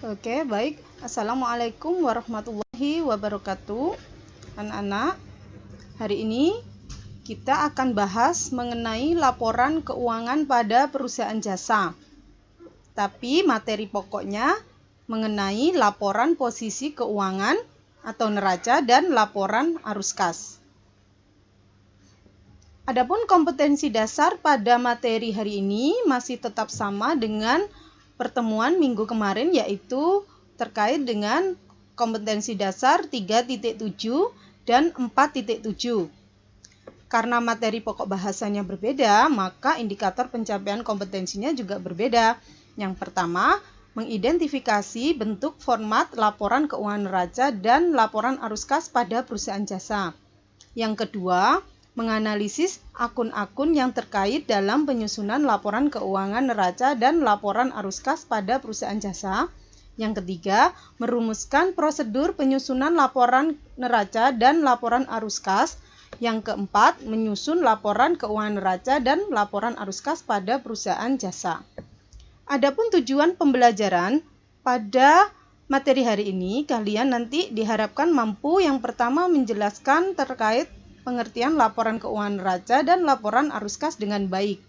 Oke, baik. Assalamualaikum warahmatullahi wabarakatuh. Anak-anak, hari ini kita akan bahas mengenai laporan keuangan pada perusahaan jasa. Tapi materi pokoknya mengenai laporan posisi keuangan atau neraca dan laporan arus kas. Adapun kompetensi dasar pada materi hari ini masih tetap sama dengan pertemuan minggu kemarin, yaitu terkait dengan kompetensi dasar 3.7 dan 4.7. Karena materi pokok bahasanya berbeda, maka indikator pencapaian kompetensinya juga berbeda. Yang pertama, mengidentifikasi bentuk format laporan keuangan neraca dan laporan arus kas pada perusahaan jasa. Yang kedua, menganalisis akun-akun yang terkait dalam penyusunan laporan keuangan neraca dan laporan arus kas pada perusahaan jasa. Yang ketiga, merumuskan prosedur penyusunan laporan neraca dan laporan arus kas. Yang keempat, menyusun laporan keuangan neraca dan laporan arus kas pada perusahaan jasa. Adapun tujuan pembelajaran pada materi hari ini, kalian nanti diharapkan mampu yang pertama menjelaskan terkait pengertian laporan keuangan neraca dan laporan arus kas dengan baik.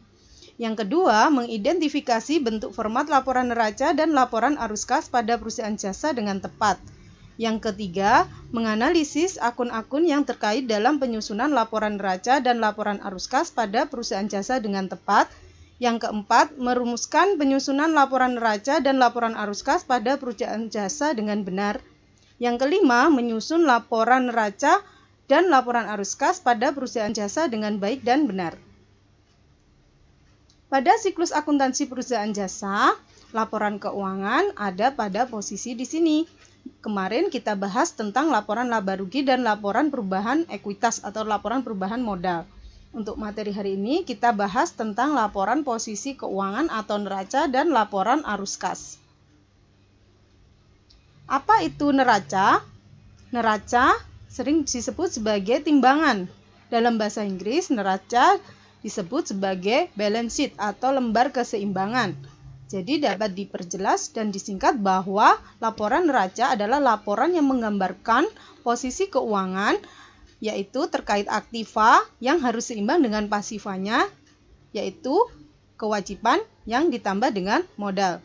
Yang kedua, mengidentifikasi bentuk format laporan neraca dan laporan arus kas pada perusahaan jasa dengan tepat. Yang ketiga, menganalisis akun-akun yang terkait dalam penyusunan laporan neraca dan laporan arus kas pada perusahaan jasa dengan tepat. Yang keempat, merumuskan penyusunan laporan neraca dan laporan arus kas pada perusahaan jasa dengan benar. Yang kelima, menyusun laporan neraca dan laporan arus kas pada perusahaan jasa dengan baik dan benar. Pada siklus akuntansi perusahaan jasa, laporan keuangan ada pada posisi di sini. Kemarin kita bahas tentang laporan laba rugi dan laporan perubahan ekuitas atau laporan perubahan modal. Untuk materi hari ini kita bahas tentang laporan posisi keuangan atau neraca dan laporan arus kas. Apa itu neraca? Neraca sering disebut sebagai timbangan. Dalam bahasa Inggris, neraca disebut sebagai balance sheet atau lembar keseimbangan. Jadi dapat diperjelas dan disingkat bahwa laporan neraca adalah laporan yang menggambarkan posisi keuangan, yaitu terkait aktiva yang harus seimbang dengan pasivanya, yaitu kewajiban yang ditambah dengan modal.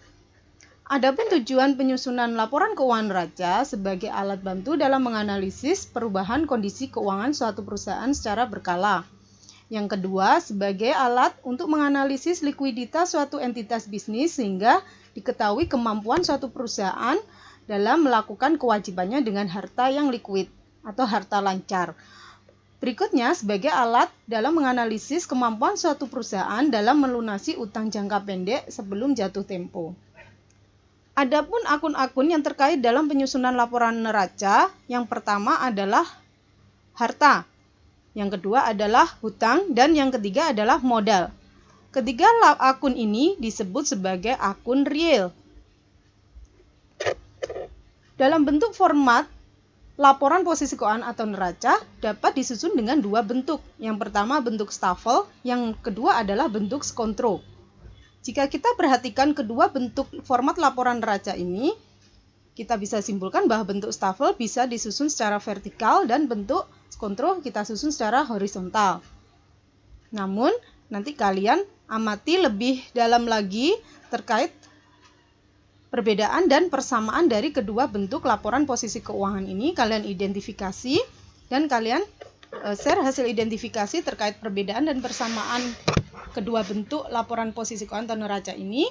Adapun tujuan penyusunan laporan keuangan neraca sebagai alat bantu dalam menganalisis perubahan kondisi keuangan suatu perusahaan secara berkala. Yang kedua, sebagai alat untuk menganalisis likuiditas suatu entitas bisnis sehingga diketahui kemampuan suatu perusahaan dalam melakukan kewajibannya dengan harta yang likuid atau harta lancar. Berikutnya, sebagai alat dalam menganalisis kemampuan suatu perusahaan dalam melunasi utang jangka pendek sebelum jatuh tempo. Adapun akun-akun yang terkait dalam penyusunan laporan neraca, yang pertama adalah harta, yang kedua adalah hutang, dan yang ketiga adalah modal. Ketiga akun ini disebut sebagai akun real. Dalam bentuk format, laporan posisi keuangan atau neraca dapat disusun dengan dua bentuk. Yang pertama bentuk stafel, yang kedua adalah bentuk skontro. Jika kita perhatikan kedua bentuk format laporan neraca ini, kita bisa simpulkan bahwa bentuk stafel bisa disusun secara vertikal dan bentuk skontro kita susun secara horizontal. Namun, nanti kalian amati lebih dalam lagi terkait perbedaan dan persamaan dari kedua bentuk laporan posisi keuangan ini. Kalian identifikasi dan kalian share hasil identifikasi terkait perbedaan dan persamaan kedua bentuk laporan posisi keuangan atau neraca ini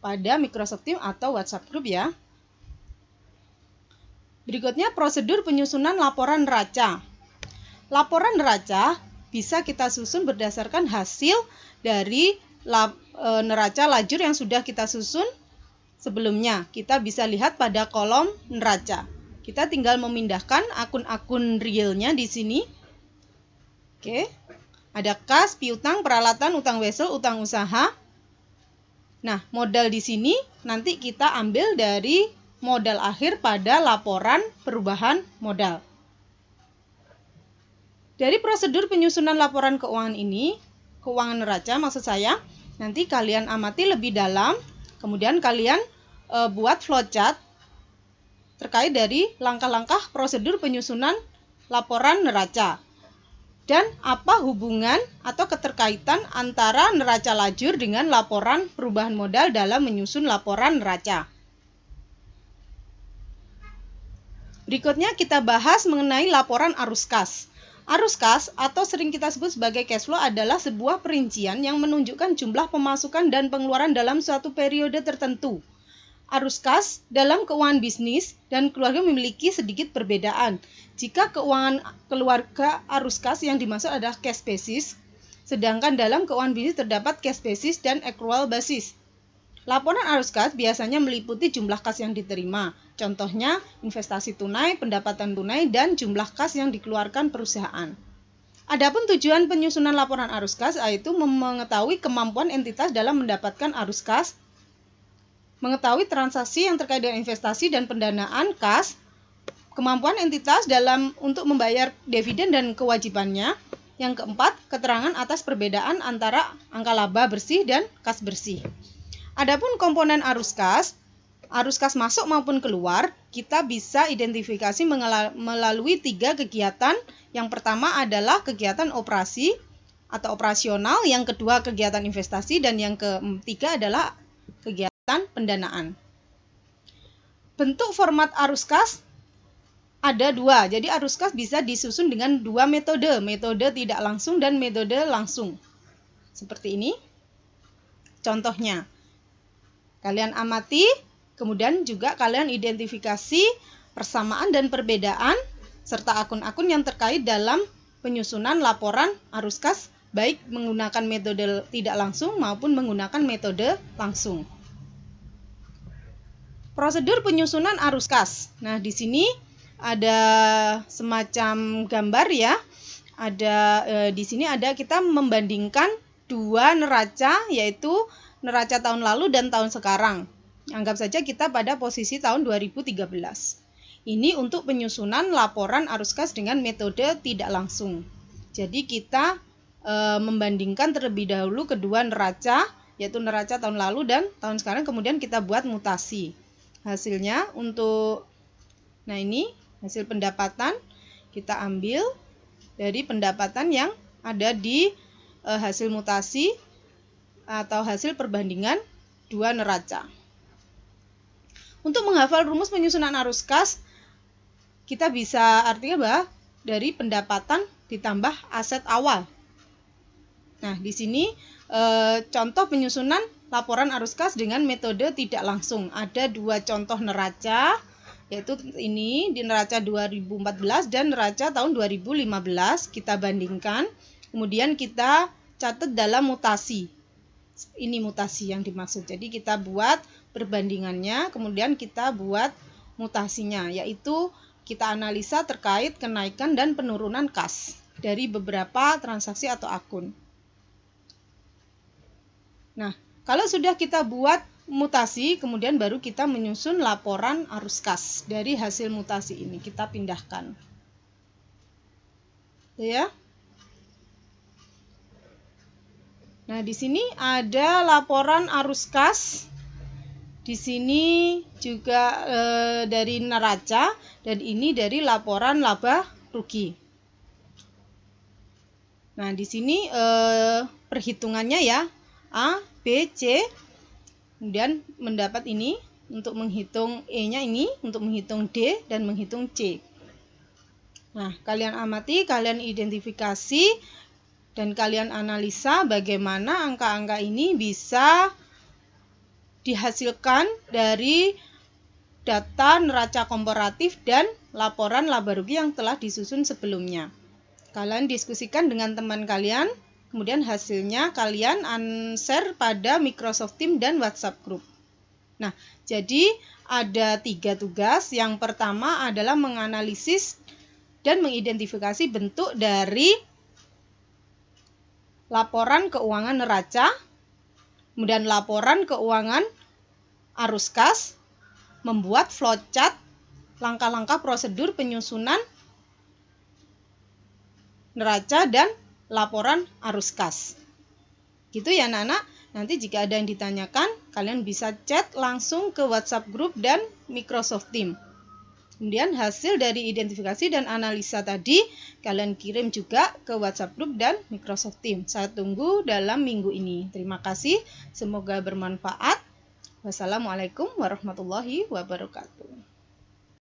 pada Microsoft Teams atau WhatsApp Group ya. Berikutnya prosedur penyusunan laporan neraca. Laporan neraca bisa kita susun berdasarkan hasil dari neraca lajur yang sudah kita susun sebelumnya. Kita bisa lihat pada kolom neraca. Kita tinggal memindahkan akun-akun realnya di sini. Oke. Ada kas, piutang, peralatan, utang wesel, utang usaha. Nah, modal di sini nanti kita ambil dari modal akhir pada laporan perubahan modal. Dari prosedur penyusunan laporan keuangan ini, keuangan neraca maksud saya, nanti kalian amati lebih dalam, kemudian kalian buat flowchart terkait dari langkah-langkah prosedur penyusunan laporan neraca. Dan apa hubungan atau keterkaitan antara neraca lajur dengan laporan perubahan modal dalam menyusun laporan neraca. Berikutnya kita bahas mengenai laporan arus kas. Arus kas atau sering kita sebut sebagai cash flow adalah sebuah perincian yang menunjukkan jumlah pemasukan dan pengeluaran dalam suatu periode tertentu. Arus kas dalam keuangan bisnis dan keluarga memiliki sedikit perbedaan. Jika keuangan keluarga, arus kas yang dimaksud adalah cash basis, sedangkan dalam keuangan bisnis terdapat cash basis dan accrual basis. Laporan arus kas biasanya meliputi jumlah kas yang diterima, contohnya investasi tunai, pendapatan tunai, dan jumlah kas yang dikeluarkan perusahaan. Adapun tujuan penyusunan laporan arus kas yaitu mengetahui kemampuan entitas dalam mendapatkan arus kas, mengetahui transaksi yang terkait dengan investasi dan pendanaan kas, kemampuan entitas dalam untuk membayar dividen dan kewajibannya. Yang keempat, keterangan atas perbedaan antara angka laba bersih dan kas bersih. Adapun komponen arus kas masuk maupun keluar, kita bisa identifikasi melalui 3 kegiatan. Yang pertama adalah kegiatan operasi atau operasional, yang kedua kegiatan investasi, dan yang ketiga adalah kegiatan pendanaan. Bentuk format arus kas ada 2. Jadi arus kas bisa disusun dengan 2 metode, metode tidak langsung dan metode langsung. Seperti ini. Contohnya, kalian amati, kemudian juga kalian identifikasi persamaan dan perbedaan serta akun-akun yang terkait dalam penyusunan laporan arus kas, baik menggunakan metode tidak langsung maupun menggunakan metode langsung. Prosedur penyusunan arus kas. Nah, di sini ada semacam gambar ya. Di sini ada kita membandingkan 2 neraca, yaitu neraca tahun lalu dan tahun sekarang. Anggap saja kita pada posisi tahun 2013. Ini untuk penyusunan laporan arus kas dengan metode tidak langsung. Jadi kita membandingkan terlebih dahulu kedua neraca, yaitu neraca tahun lalu dan tahun sekarang, kemudian kita buat mutasi. Hasilnya nah ini hasil pendapatan, kita ambil dari pendapatan yang ada di hasil mutasi atau hasil perbandingan 2 neraca. Untuk menghafal rumus penyusunan arus kas, kita bisa artinya bahwa dari pendapatan ditambah aset awal. Nah, di sini contoh penyusunan laporan arus kas dengan metode tidak langsung. Ada 2 contoh neraca, yaitu ini di neraca 2014 dan neraca tahun 2015. Kita bandingkan, kemudian kita catat dalam mutasi. Ini mutasi yang dimaksud. Jadi kita buat perbandingannya, kemudian kita buat mutasinya, yaitu kita analisa terkait kenaikan dan penurunan kas dari beberapa transaksi atau akun. Nah, kalau sudah kita buat mutasi, kemudian baru kita menyusun laporan arus kas. Dari hasil mutasi ini kita pindahkan. Ya. Nah, di sini ada laporan arus kas. Di sini juga dari neraca, dan ini dari laporan laba rugi. Nah, di sini perhitungannya ya, A, B, C. Kemudian mendapat ini untuk menghitung E-nya ini, untuk menghitung D dan menghitung C. Nah, kalian amati, kalian identifikasi, dan kalian analisa bagaimana angka-angka ini bisa dihasilkan dari data neraca komparatif dan laporan laba rugi yang telah disusun sebelumnya. Kalian diskusikan dengan teman kalian, kemudian hasilnya kalian share pada Microsoft Teams dan WhatsApp Group. Nah, jadi ada 3 tugas. Yang pertama adalah menganalisis dan mengidentifikasi bentuk dari laporan keuangan neraca, kemudian laporan keuangan arus kas, membuat flowchart langkah-langkah prosedur penyusunan neraca dan laporan arus kas. Gitu ya anak-anak. Nanti jika ada yang ditanyakan, kalian bisa chat langsung ke WhatsApp group dan Microsoft Teams. Kemudian hasil dari identifikasi dan analisa tadi kalian kirim juga ke WhatsApp group dan Microsoft Teams. Saya tunggu dalam minggu ini. Terima kasih, semoga bermanfaat. Wassalamualaikum warahmatullahi wabarakatuh.